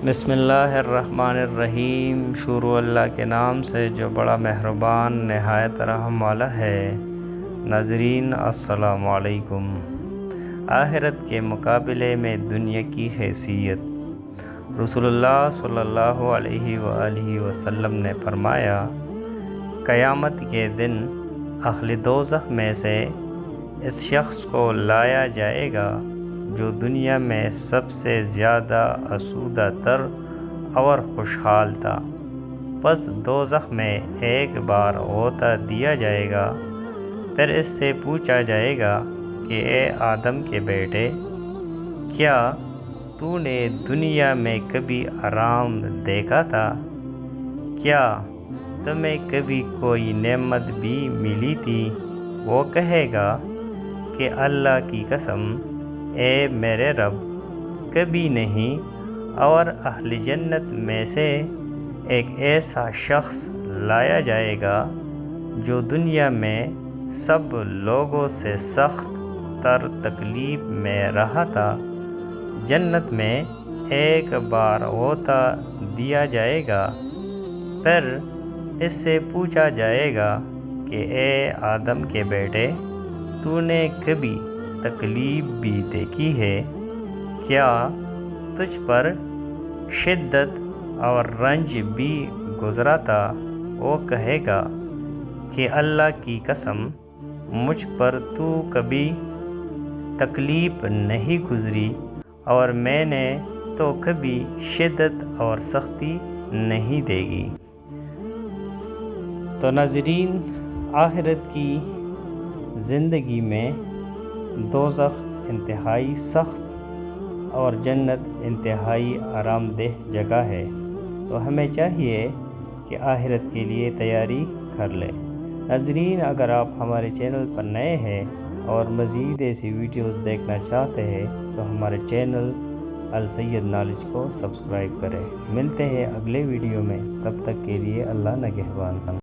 بسم اللہ الرحمن الرحیم۔ شروع اللہ کے نام سے جو بڑا مہربان نہایت رحم والا ہے۔ ناظرین السلام علیکم۔ آخرت کے مقابلے میں دنیا کی حیثیت۔ رسول اللہ صلی اللہ علیہ وآلہ وسلم نے فرمایا، قیامت کے دن اہل دوزخ میں سے اس شخص کو لایا جائے گا جو دنیا میں سب سے زیادہ آسودہ تر اور خوشحال تھا۔ پس دوزخ میں ایک بار غوطہ دیا جائے گا، پھر اس سے پوچھا جائے گا کہ اے آدم کے بیٹے، کیا تو نے دنیا میں کبھی آرام دیکھا تھا؟ کیا تمہیں کبھی کوئی نعمت بھی ملی تھی؟ وہ کہے گا کہ اللہ کی قسم اے میرے رب، کبھی نہیں۔ اور اہل جنت میں سے ایک ایسا شخص لایا جائے گا جو دنیا میں سب لوگوں سے سخت تر تکلیف میں رہا تھا۔ جنت میں ایک بار غوطہ دیا جائے گا، پھر اس سے پوچھا جائے گا کہ اے آدم کے بیٹے، تو نے کبھی تکلیف بھی دیکھی ہے؟ کیا تجھ پر شدت اور رنج بھی گزرا تھا؟ وہ کہے گا کہ اللہ کی قسم مجھ پر تو کبھی تکلیف نہیں گزری اور میں نے تو کبھی شدت اور سختی نہیں دیکھی۔ تو ناظرین، آخرت کی زندگی میں دوزخ انتہائی سخت اور جنت انتہائی آرام دہ جگہ ہے، تو ہمیں چاہیے کہ آخرت کے لیے تیاری کر لیں۔ ناظرین، اگر آپ ہمارے چینل پر نئے ہیں اور مزید ایسی ویڈیوز دیکھنا چاہتے ہیں تو ہمارے چینل السید نالج کو سبسکرائب کریں۔ ملتے ہیں اگلے ویڈیو میں، تب تک کے لیے اللہ نگہبان۔